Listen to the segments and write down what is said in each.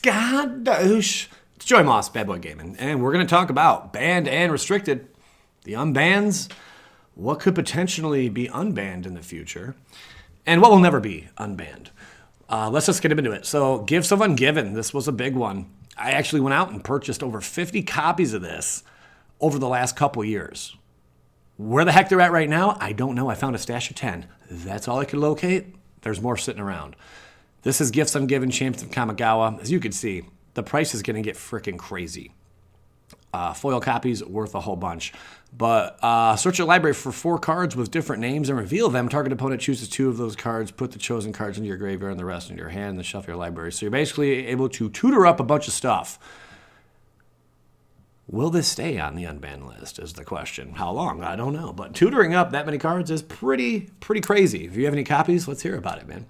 Skadoosh. It's Joey Moss, Bad Boy Gaming, and we're going to talk about banned and restricted, the unbans, what could potentially be unbanned in the future, and what will never be unbanned. Let's just get into it. So, Gifts of Ungiven. This was a big one. I actually went out and purchased over 50 copies of this over the last couple years. Where the heck they're at right now, I don't know. I found a stash of 10. That's all I could locate. There's more sitting around. This is Gifts Ungiven, Champs of Kamigawa. As you can see, the price is going to get freaking crazy. Foil copies worth a whole bunch. But search your library for 4 cards with different names and reveal them. Target opponent chooses 2 of those cards. Put the chosen cards into your graveyard and the rest into your hand and then shuffle your library. So you're basically able to tutor up a bunch of stuff. Will this stay on the unbanned list is the question. How long? I don't know. But tutoring up that many cards is pretty crazy. If you have any copies, let's hear about it, man.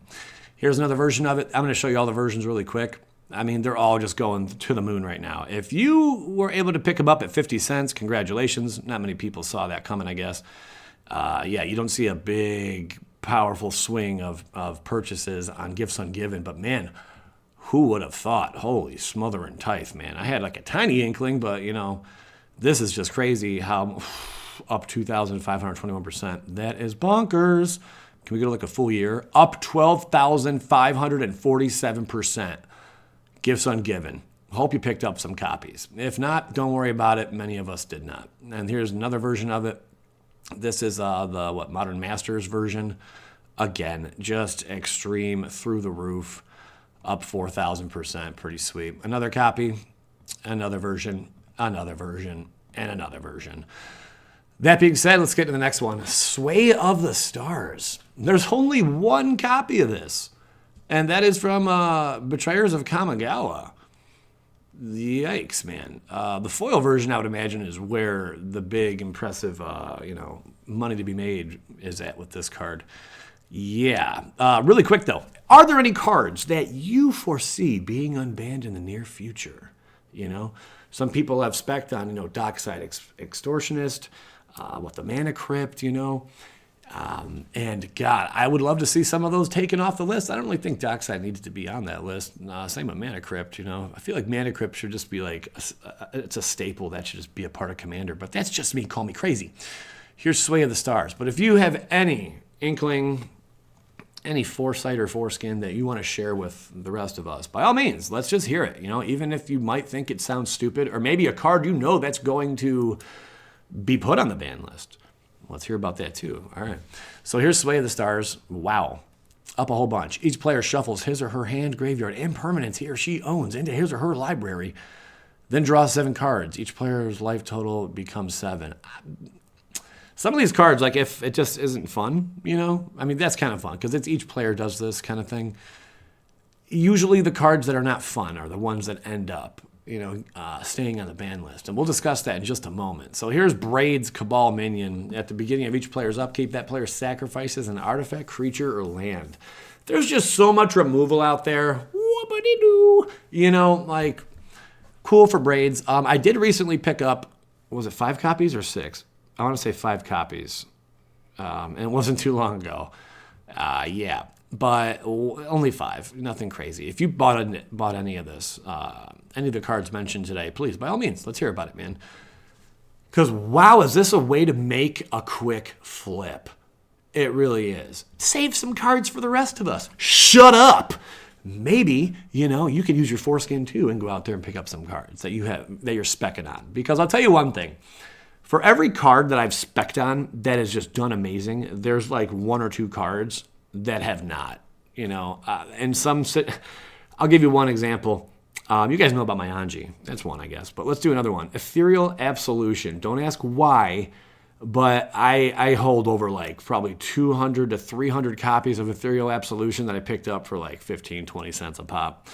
Here's another version of it. I'm going to show you all the versions really quick. I mean, they're all just going to the moon right now. If you were able to pick them up at 50 cents, congratulations. Not many people saw that coming, I guess. Yeah, you don't see a big, powerful swing of purchases on Gifts Ungiven. But, man, who would have thought? Holy smothering tithe, man. I had like a tiny inkling, but, you know, this is just crazy how up 2,521%. That is bonkers. Can we go to like a full year? Up 12,547%. Gifts Ungiven. Hope you picked up some copies. If not, don't worry about it. Many of us did not. And here's another version of it. This is the Modern Masters version. Again, just extreme through the roof. Up 4,000%. Pretty sweet. Another copy, another version, and another version. That being said, let's get to the next one. Sway of the Stars. There's only one copy of this. And that is from Betrayers of Kamigawa. Yikes, man. The foil version, I would imagine, is where the big, impressive, money to be made is at with this card. Yeah. Really quick, though. Are there any cards that you foresee being unbanned in the near future? You know, some people have spec'd on, Dockside Extortionist, the Mana Crypt, and God, I would love to see some of those taken off the list. I don't really think Dockside needs to be on that list. Same with Mana Crypt, I feel like Mana Crypt should just be like, it's a staple that should just be a part of Commander, but that's just me. Call me crazy. Here's Sway of the Stars. But if you have any inkling, any foresight or foreskin that you want to share with the rest of us, by all means, let's just hear it. Even if you might think it sounds stupid, or maybe a card that's going to be put on the ban list. Let's hear about that too. All right. So here's Sway of the Stars. Wow. Up a whole bunch. Each player shuffles his or her hand, graveyard, and permanents he or she owns into his or her library, then draws 7 cards. Each player's life total becomes 7. Some of these cards, like if it just isn't fun, I mean, that's kind of fun because it's each player does this kind of thing. Usually the cards that are not fun are the ones that end up, staying on the ban list. And we'll discuss that in just a moment. So here's Braids Cabal Minion. At the beginning of each player's upkeep, that player sacrifices an artifact, creature, or land. There's just so much removal out there. Whoopity-doo. Cool for Braids. I did recently pick up, was it 5 copies or 6? I want to say 5 copies. And it wasn't too long ago. Yeah. But only 5, nothing crazy. If you bought any of this, any of the cards mentioned today, please, by all means, let's hear about it, man. Because, wow, is this a way to make a quick flip? It really is. Save some cards for the rest of us. Shut up! Maybe, you can use your foreskin, too, and go out there and pick up some cards that you're spec'ing on. Because I'll tell you one thing. For every card that I've spec'd on that has just done amazing, there's like 1 or 2 cards that have not, and some I'll give you one example. You guys know about my Anji. That's one, I guess. But let's do another one. Ethereal Absolution. Don't ask why, but I hold over like probably 200 to 300 copies of Ethereal Absolution that I picked up for like 15, 20 cents a pop.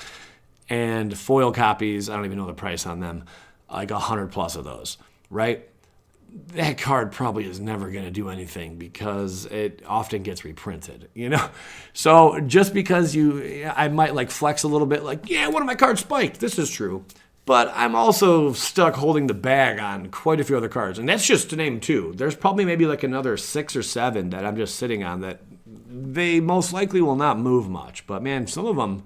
And foil copies, I don't even know the price on them, like 100 plus of those, right? That card probably is never going to do anything because it often gets reprinted, So just because I might like flex a little bit like, yeah, one of my cards spiked. This is true. But I'm also stuck holding the bag on quite a few other cards. And that's just to name 2. There's probably maybe like another 6 or 7 that I'm just sitting on that they most likely will not move much. But man, some of them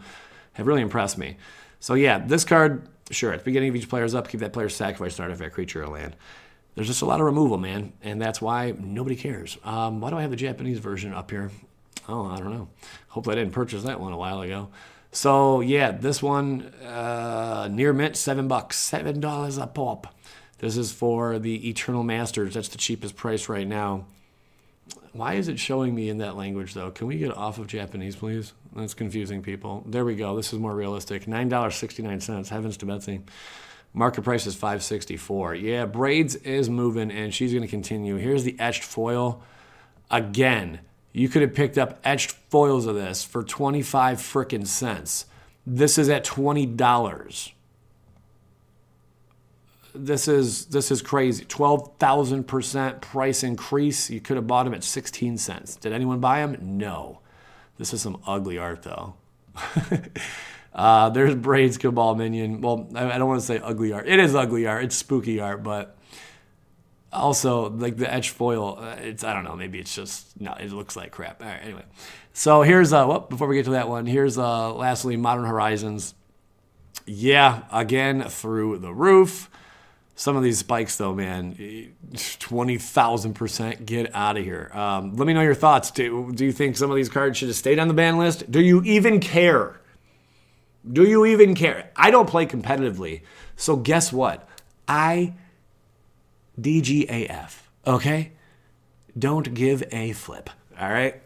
have really impressed me. So yeah, this card, sure, at the beginning of each player's upkeep, that player's sacrifice an artifact, creature, or land. There's just a lot of removal, man, and that's why nobody cares. Why do I have the Japanese version up here? Oh, I don't know. Hopefully I didn't purchase that one a while ago. So yeah, this one, near mint, $7, $7 a pop. This is for the Eternal Masters. That's the cheapest price right now. Why is it showing me in that language, though? Can we get off of Japanese, please? That's confusing people. There we go. This is more realistic. $9.69. Heavens to Betsy. Market price is $5.64. Yeah, Braids is moving, and she's going to continue. Here's the etched foil. Again, you could have picked up etched foils of this for 25 frickin' cents. This is at $20. This is crazy. 12,000% price increase. You could have bought them at 16 cents. Did anyone buy them? No. This is some ugly art, though. There's Braids Cabal Minion. Well, I don't want to say ugly art. It is ugly art. It's spooky art, but also like the etched foil. I don't know. Maybe it's just no. It looks like crap. All right. Anyway, so here's before we get to that one, here's lastly Modern Horizons. Yeah, again through the roof. Some of these spikes, though, man, 20,000%. Get out of here. Let me know your thoughts. Do you think some of these cards should have stayed on the ban list? Do you even care? Do you even care? I don't play competitively, so guess what? I DGAF, okay? Don't give a flip, all right?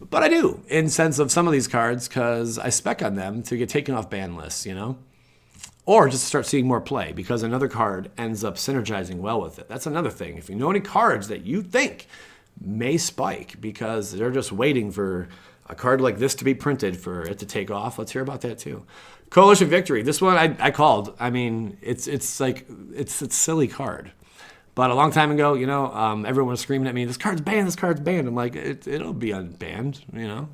But I do, in sense of some of these cards, because I spec on them to get taken off ban lists, you know? Or just start seeing more play because another card ends up synergizing well with it. That's another thing. If you know any cards that you think may spike because they're just waiting for a card like this to be printed for it to take off, let's hear about that too. Coalition Victory. This one I called. I mean, it's a silly card. But a long time ago, you know, everyone was screaming at me, this card's banned, this card's banned. I'm like, it'll be unbanned, you know.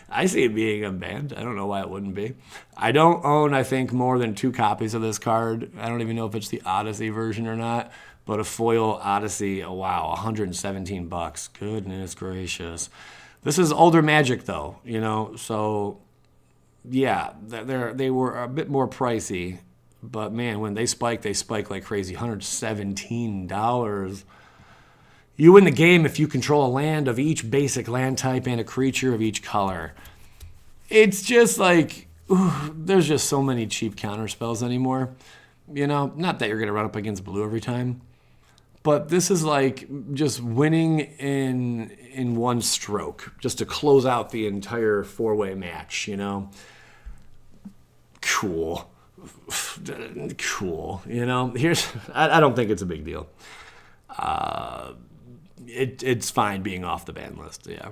I see it being unbanned. I don't know why it wouldn't be. I don't own, I think, more than 2 copies of this card. I don't even know if it's the Odyssey version or not. But a foil Odyssey, oh, wow, $117. Goodness gracious. This is older Magic, though, you know. So, yeah, they were a bit more pricey. But, man, when they spike like crazy. $117. You win the game if you control a land of each basic land type and a creature of each color. It's just like, there's just so many cheap counter spells anymore. You know, not that you're going to run up against blue every time. But this is like just winning in one stroke. Just to close out the entire 4-way match, you know. Cool, you know. I don't think it's a big deal. It's fine being off the ban list. Yeah.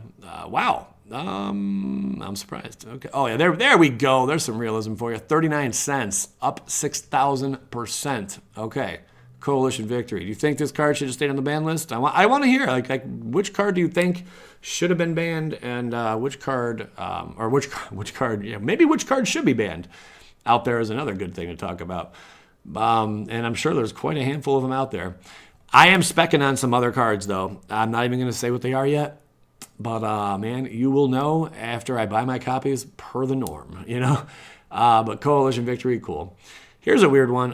Wow. I'm surprised. Okay. Oh yeah. There we go. There's some realism for you. 39 cents, up 6,000%. Okay. Coalition Victory. Do you think this card should have stayed on the ban list? I want to hear like which card do you think should have been banned and which card or which card? Yeah, maybe which card should be banned. Out there is another good thing to talk about. And I'm sure there's quite a handful of them out there. I am specking on some other cards, though. I'm not even going to say what they are yet. But, man, you will know after I buy my copies per the norm, you know? But Coalition Victory, cool. Here's a weird one.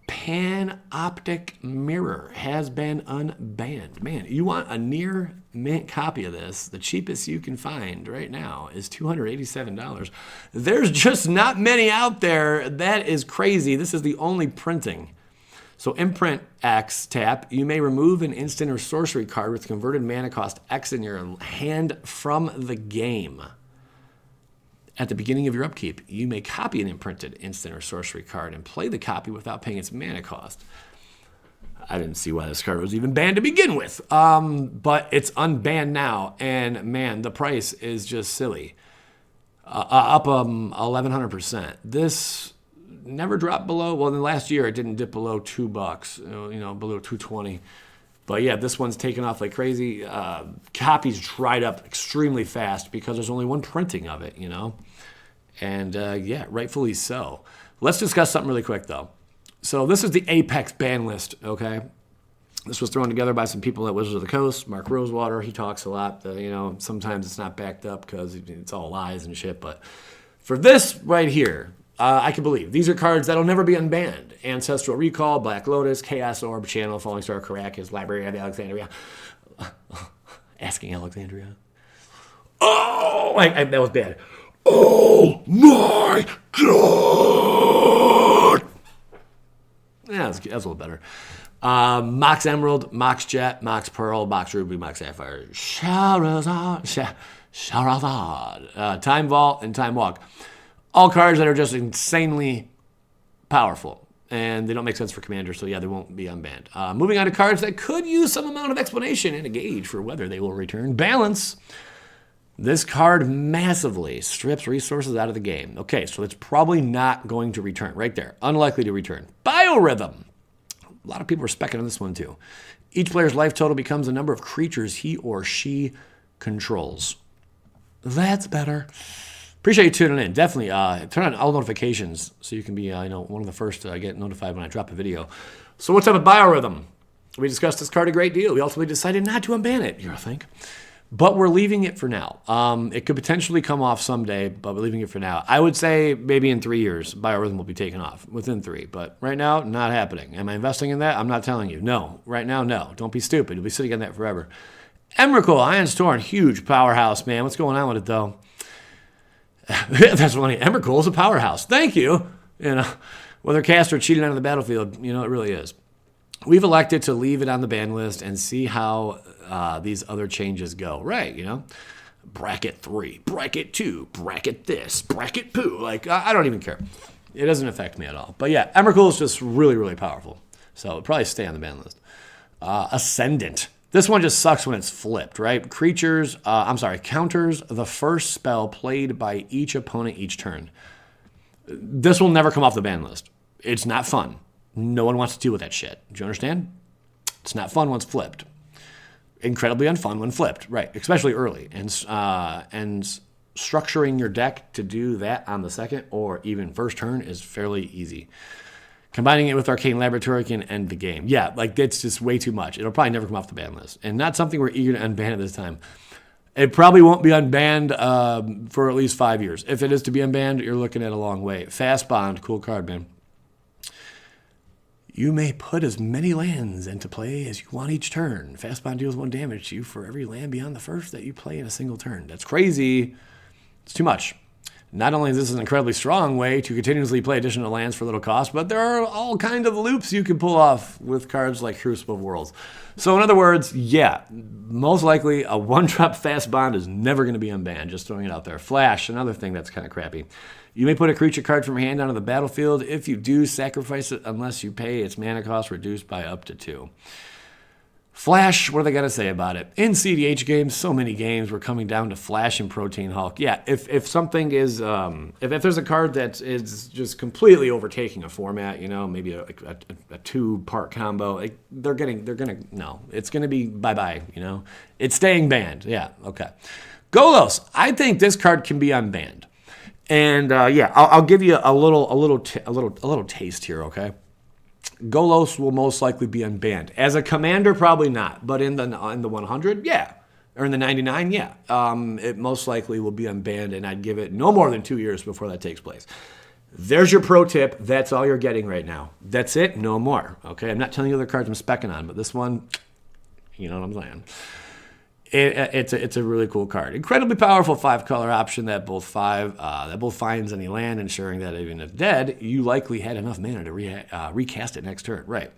Panoptic Mirror has been unbanned. Man, you want a near mint copy of this? The cheapest you can find right now is $287. There's just not many out there. That is crazy. This is the only printing. So imprint X, tap. You may remove an instant or sorcery card with converted mana cost X in your hand from the game. At the beginning of your upkeep, you may copy an imprinted instant or sorcery card and play the copy without paying its mana cost. I didn't see why this card was even banned to begin with. But it's unbanned now, and man, the price is just silly. Up 1,100%. This never dropped below, well, in the last year it didn't dip below $2, you know, below $2.20. But yeah, this one's taken off like crazy. Copies dried up extremely fast because there's only one printing of it, you know. And yeah, rightfully so. Let's discuss something really quick, though. So this is the Apex ban list, okay? This was thrown together by some people at Wizards of the Coast. Mark Rosewater, he talks a lot. You know, sometimes it's not backed up because it's all lies and shit. But for this right here, I can believe. These are cards that'll never be unbanned. Ancestral Recall, Black Lotus, Chaos Orb, Channel, Falling Star, Caracas, Library of Alexandria. Asking Alexandria. Oh, that was bad. Oh my God! Yeah, that's a little better. Mox Emerald, Mox Jet, Mox Pearl, Mox Ruby, Mox Sapphire, Charizard, Time Vault, and Time Walk. All cards that are just insanely powerful. And they don't make sense for Commander, so yeah, they won't be unbanned. Moving on to cards that could use some amount of explanation and a gauge for whether they will return. Balance. This card massively strips resources out of the game. Okay, so it's probably not going to return. Right there. Unlikely to return. Biorhythm. A lot of people are specking on this one too. Each player's life total becomes the number of creatures he or she controls. That's better. Appreciate you tuning in. Definitely turn on all notifications so you can be one of the first to get notified when I drop a video. So what's up with Biorhythm? We discussed this card a great deal. We ultimately decided not to unban it, you think? But we're leaving it for now. It could potentially come off someday, but we're leaving it for now. I would say maybe in 3 years, Biorhythm will be taken off within 3. But right now, not happening. Am I investing in that? I'm not telling you. No. Right now, no. Don't be stupid. You'll be sitting on that forever. Emrakul, Iron Storm, huge powerhouse, man. What's going on with it, though? That's funny. Emrakul is a powerhouse. Thank you. Whether cast or cheated out of the battlefield, it really is. We've elected to leave it on the ban list and see how these other changes go. Right, bracket 3, bracket 2, bracket this, bracket poo. I don't even care. It doesn't affect me at all. But yeah, Emrakul is just really, really powerful. So it'll probably stay on the ban list. Ascendant. This one just sucks when it's flipped, right? Counters the first spell played by each opponent each turn. This will never come off the ban list. It's not fun. No one wants to deal with that shit. Do you understand? It's not fun when it's flipped. Incredibly unfun when flipped, right? Especially early. And structuring your deck to do that on the second or even first turn is fairly easy. Combining it with Arcane Laboratory can end the game. Yeah, it's just way too much. It'll probably never come off the ban list. And not something we're eager to unban at this time. It probably won't be unbanned for at least 5 years. If it is to be unbanned, you're looking at a long wait. Fast Bond, cool card, man. You may put as many lands into play as you want each turn. Fast Bond deals 1 damage to you for every land beyond the first that you play in a single turn. That's crazy. It's too much. Not only is this an incredibly strong way to continuously play additional lands for little cost, but there are all kinds of loops you can pull off with cards like Crucible of Worlds. So in other words, yeah, most likely a 1-drop Fast Bond is never going to be unbanned, just throwing it out there. Flash, another thing that's kind of crappy. You may put a creature card from your hand onto the battlefield. If you do, sacrifice it unless you pay its mana cost reduced by up to 2. Flash, what do they got to say about it? In CDH games, so many games, we're coming down to Flash and Protein Hulk. Yeah, if something is, if there's a card that is just completely overtaking a format, maybe a 2-part combo, no, it's gonna be bye-bye, It's staying banned. Yeah, okay. Golos, I think this card can be unbanned. And yeah, I'll give you a little taste here, okay? Golos will most likely be unbanned. As a commander, probably not. But in the 100, yeah. Or in the 99, yeah. It most likely will be unbanned, and I'd give it no more than 2 years before that takes place. There's your pro tip. That's all you're getting right now. That's it. No more. Okay? I'm not telling you other cards I'm specking on, but this one, you know what I'm saying. It's a really cool card. Incredibly powerful 5-color option that both finds any land, ensuring that even if dead, you likely had enough mana to recast it next turn. Right.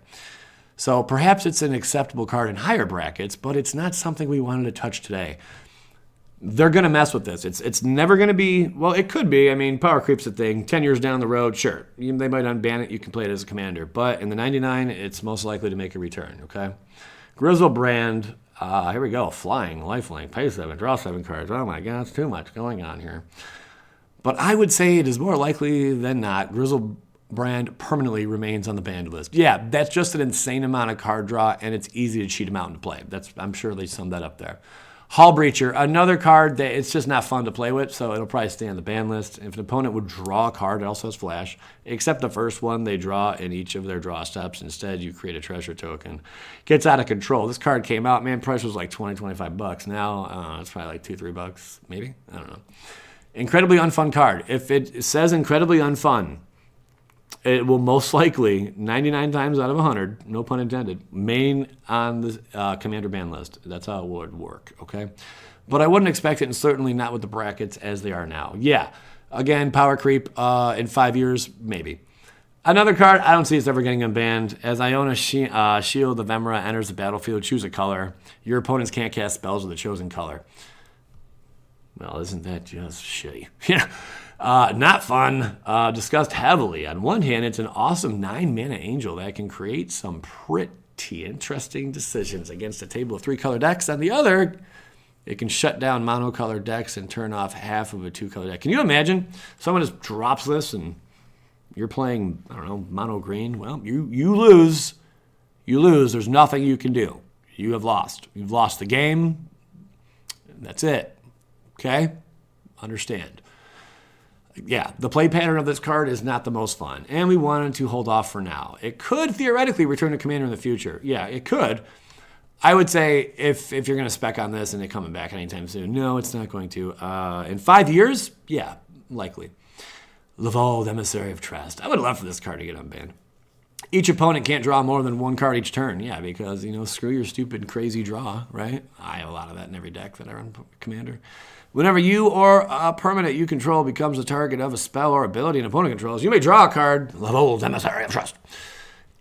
So perhaps it's an acceptable card in higher brackets, but it's not something we wanted to touch today. They're going to mess with this. It's never going to be, well, it could be. I mean, power creep's a thing. 10 years down the road, sure. They might unban it. You can play it as a commander. But in the 99, it's most likely to make a return, okay? Grizzlebrand. Here we go. Flying, lifelink, pay 7, draw 7 cards. Oh my God, it's too much going on here. But I would say it is more likely than not Grizzlebrand permanently remains on the banned list. Yeah, that's just an insane amount of card draw, and it's easy to cheat them out into play. I'm sure they summed that up there. Hull Breacher, another card that it's just not fun to play with, so it'll probably stay on the ban list. If an opponent would draw a card, it also has Flash. Except the first one they draw in each of their draw steps. Instead, you create a treasure token. Gets out of control. This card came out, man, price was like $20, $25. Now, it's probably like $2, $3, maybe. I don't know. Incredibly unfun card. If it says incredibly unfun, it will most likely, 99 times out of 100, no pun intended, main on the Commander ban list. That's how it would work, okay? But I wouldn't expect it, and certainly not with the brackets as they are now. Yeah, again, power creep in 5 years, maybe. Another card, I don't see it's ever getting unbanned. As Iona Shield of Emra enters the battlefield, choose a color. Your opponents can't cast spells with the chosen color. Well, isn't that just shitty? Yeah. Not fun. Discussed heavily. On one hand, it's an awesome 9-mana angel that can create some pretty interesting decisions against a table of 3-color decks. On the other, it can shut down monocolor decks and turn off half of a 2-color deck. Can you imagine? Someone just drops this and you're playing, I don't know, mono green. Well, you lose. You lose. There's nothing you can do. You have lost. You've lost the game. That's it. Okay? Understand. Yeah, the play pattern of this card is not the most fun, and we wanted to hold off for now. It could theoretically return to Commander in the future. Yeah, it could. I would say if you're going to spec on this and it coming back anytime soon, no, it's not going to. In 5 years, yeah, likely. Laval, Emissary of Trust. I would love for this card to get unbanned. Each opponent can't draw more than 1 card each turn. Yeah, because, screw your stupid, crazy draw, right? I have a lot of that in every deck that I run Commander. Whenever you or a permanent you control becomes the target of a spell or ability an opponent controls, you may draw a card, Laval, Emissary of Trust.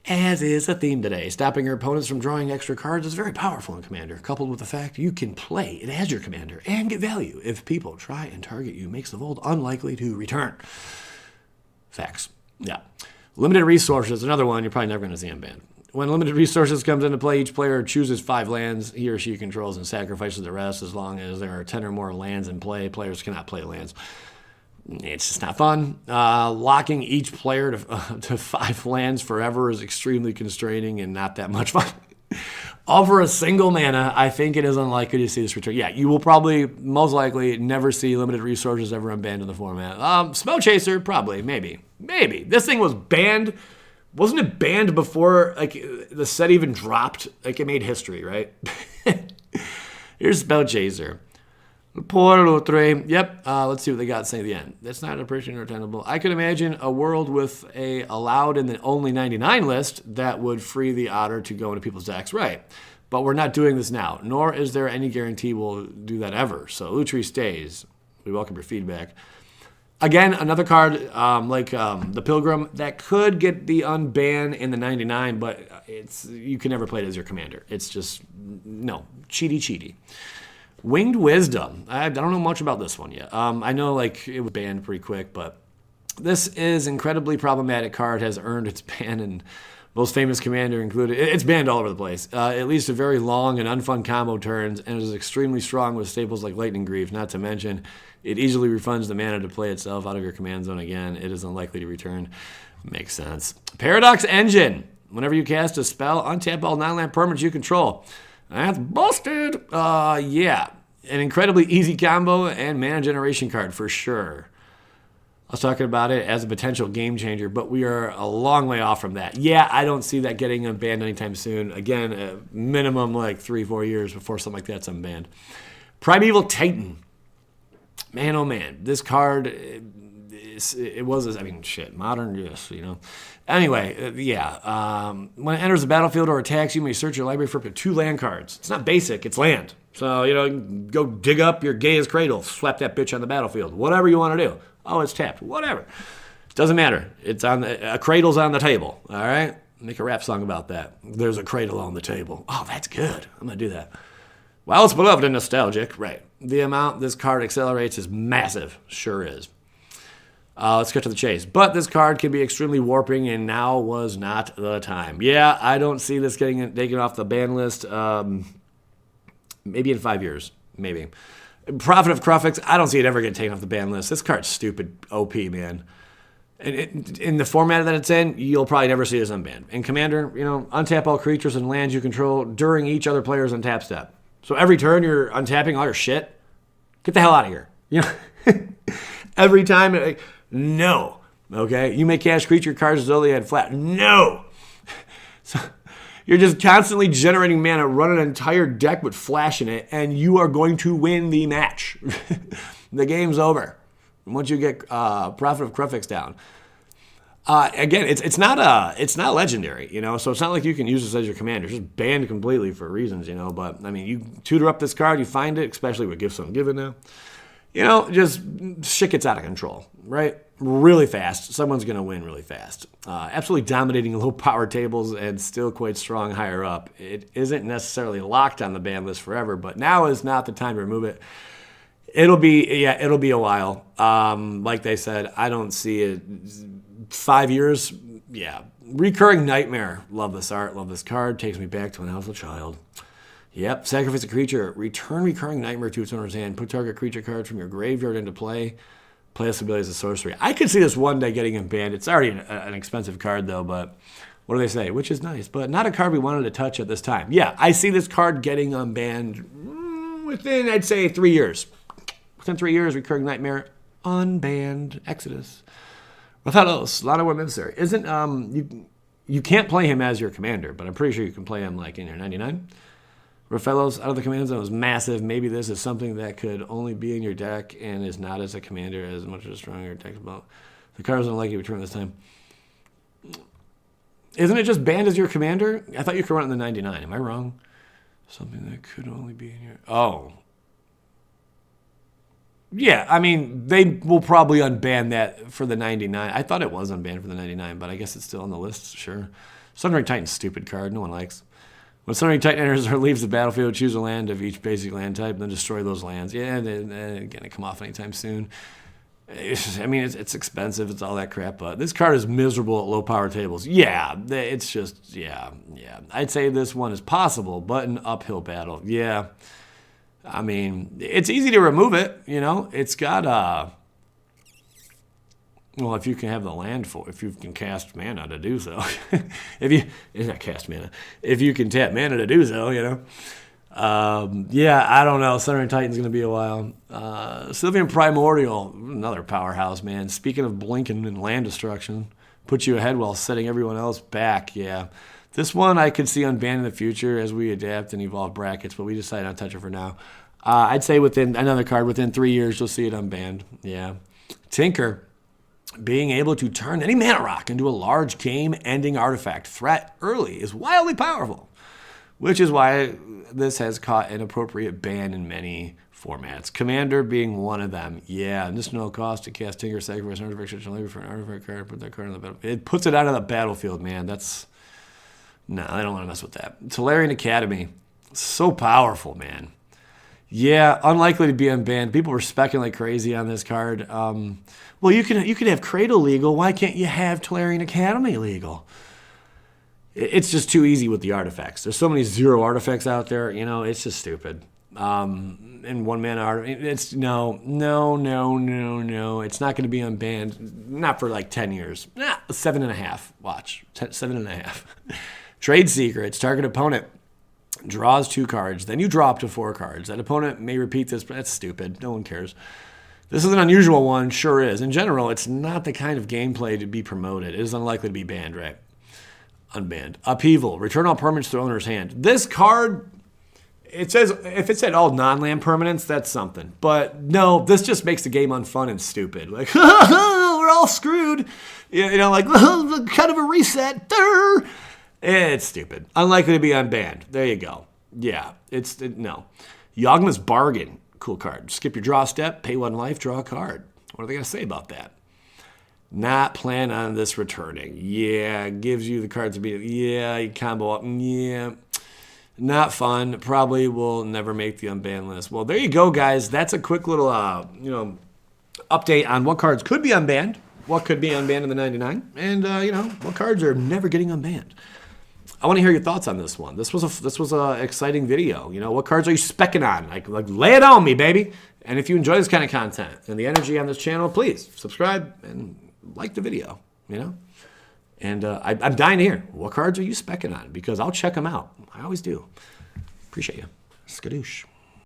As is a theme today, stopping your opponents from drawing extra cards is very powerful in Commander, coupled with the fact you can play it as your commander and get value if people try and target you, makes the Vold unlikely to return. Facts. Yeah. Limited resources, another one you're probably never going to see unbanned. When limited resources comes into play, each player chooses 5 lands he or she controls and sacrifices the rest. As long as there are 10 or more lands in play, players cannot play lands. It's just not fun. Locking each player to 5 lands forever is extremely constraining and not that much fun. All for a single mana, I think it is unlikely to see this return. Yeah, you will probably, most likely, never see limited resources ever unbanned in the format. Spell Chaser, probably, maybe. This thing was banned. Wasn't it banned before the set even dropped? It made history, right? Here's Spell Chaser. Portal 3. Yep. Let's see what they got to say at the end. That's not appreciated or attainable. I could imagine a world with a allowed in the only 99 list that would free the otter to go into people's decks. Right. But we're not doing this now, nor is there any guarantee we'll do that ever. So Lutri stays. We welcome your feedback. Again, another card the Pilgrim that could get the unban in the 99, but you can never play it as your commander. It's just, no, cheaty. Winged Wisdom. I don't know much about this one yet. I know it was banned pretty quick, but this is incredibly problematic card, has earned its ban and most famous commander included. It's banned all over the place. It leads to very long and unfun combo turns and is extremely strong with staples like Lightning Greaves, not to mention it easily refunds the mana to play itself out of your command zone again. It is unlikely to return. Makes sense. Paradox Engine. Whenever you cast a spell, untap all 9-land permanents you control. That's busted. Yeah. An incredibly easy combo and mana generation card for sure. I was talking about it as a potential game changer, but we are a long way off from that. Yeah, I don't see that getting unbanned anytime soon. Again, a minimum 3-4 years before something like that's unbanned. Primeval Titan. Man, oh man. This card, modern, yes, Anyway, yeah. When it enters the battlefield or attacks, you may search your library for up to 2 land cards. It's not basic, it's land. So, go dig up your Gaia's Cradle, slap that bitch on the battlefield. Whatever you want to do. Oh, it's tapped. Whatever. Doesn't matter. It's a cradle's on the table. All right? Make a rap song about that. There's a cradle on the table. Oh, that's good. I'm going to do that. While it's beloved and nostalgic, right. The amount this card accelerates is massive. Sure is. Let's get to the chase. But this card can be extremely warping, and now was not the time. Yeah, I don't see this getting taken off the ban list. Maybe in 5 years. Maybe. Prophet of Crufix, I don't see it ever getting taken off the ban list. This card's stupid OP, man. And in the format that it's in, you'll probably never see this unbanned. In Commander, untap all creatures and lands you control during each other player's untap step. So every turn you're untapping all your shit. Get the hell out of here. Every time, no. Okay? You may cast creature cards as though they had flat. No. So you're just constantly generating mana, run an entire deck with flash in it, and you are going to win the match. The game's over. once you get Prophet of Krufix down. Again, it's not legendary, you know, so it's not like you can use this as your commander. It's just banned completely for reasons, you know. But I mean, you tutor up this card, you find it, especially with Gifts Ungiven now. You know, just shit gets out of control, right? Really fast. Someone's going to win really fast. Absolutely dominating low power tables and still quite strong higher up. It isn't necessarily locked on the ban list forever, but now is not the time to remove it. It'll be a while. Like they said, I don't see it. 5 years, yeah. Recurring Nightmare. Love this art, love this card. Takes me back to when I was a child. Yep, sacrifice a creature. Return Recurring Nightmare to its owner's hand. Put target creature cards from your graveyard into play. Play this ability as a sorcery. I could see this one day getting unbanned. It's already an expensive card, though, but what do they say? Which is nice, but not a card we wanted to touch at this time. Yeah, I see this card getting unbanned within, I'd say, 3 years. Within 3 years, Recurring Nightmare, unbanned. Exodus. Rathalos, Lana War Emissary. Isn't, you can't play him as your commander, but I'm pretty sure you can play him, like, in your 99. Rathalos, out of the command zone, is massive. Maybe this is something that could only be in your deck and is not as a commander as much as a stronger deck. The card is unlikely to return this time. Isn't it just banned as your commander? I thought you could run it in the 99. Am I wrong? Something that could only be in your... Oh. Yeah, I mean, they will probably unban that for the 99. I thought it was unbanned for the 99, but I guess it's still on the list, sure. Sundering Titan's stupid card, no one likes. When Sundering Titan enters or leaves the battlefield, choose a land of each basic land type, then destroy those lands. Yeah, they're going to come off anytime soon. It's expensive, it's all that crap, but this card is miserable at low power tables. Yeah, it's just, yeah. I'd say this one is possible, but an uphill battle. Yeah. I mean, it's easy to remove it, you know. It's got, well, if you can have the land if you can cast mana to do so. It's not cast mana. If you can tap mana to do so, you know. Yeah, I don't know. Sundering Titan's going to be a while. Sylvian Primordial, another powerhouse, man. Speaking of blinking and land destruction, put you ahead while setting everyone else back, yeah. This one I could see unbanned in the future as we adapt and evolve brackets, but we decided not to touch it for now. I'd say within 3 years, you'll see it unbanned. Yeah. Tinker, being able to turn any mana rock into a large game-ending artifact threat early is wildly powerful, which is why this has caught an appropriate ban in many formats. Commander being one of them. Yeah, and this no cost to cast Tinker, sacrifice an artifact, for an artifact card, put that card on the battlefield. It puts it out of the battlefield, man. No, I don't want to mess with that. Tolarian Academy, so powerful, man. Yeah, unlikely to be unbanned. People were specking like crazy on this card. Well, you could have Cradle legal. Why can't you have Tolarian Academy legal? It's just too easy with the artifacts. There's so many 0 artifacts out there. You know, it's just stupid. And 1 mana art. It's no. It's not going to be unbanned. Not for like 10 years. 7.5. Watch. 7.5. Trade Secrets. Target opponent draws 2 cards. Then you draw up to 4 cards. That opponent may repeat this, but that's stupid. No one cares. This is an unusual one. Sure is. In general, it's not the kind of gameplay to be promoted. It is unlikely to be banned, right? Unbanned. Upheaval. Return all permanents to the owner's hand. This card, it says, if it said all non-land permanents, that's something. But no, this just makes the game unfun and stupid. Like, we're all screwed. You know, like, kind of a reset. It's stupid. Unlikely to be unbanned. There you go. Yeah, no. Yawgmoth's Bargain. Cool card. Skip your draw step, pay 1 life, draw a card. What are they going to say about that? Not plan on this returning. Yeah, gives you the cards to be. Yeah, you combo up. Yeah, not fun. Probably will never make the unbanned list. Well, there you go, guys. That's a quick little, update on what cards could be unbanned, what could be unbanned in the 99, and what cards are never getting unbanned. I want to hear your thoughts on this one. This was a exciting video. You know, what cards are you specking on? Like lay it on me, baby. And if you enjoy this kind of content and the energy on this channel, please subscribe and like the video. You know, and I'm dying to hear what cards are you specking on, because I'll check them out. I always do. Appreciate you. Skadoosh.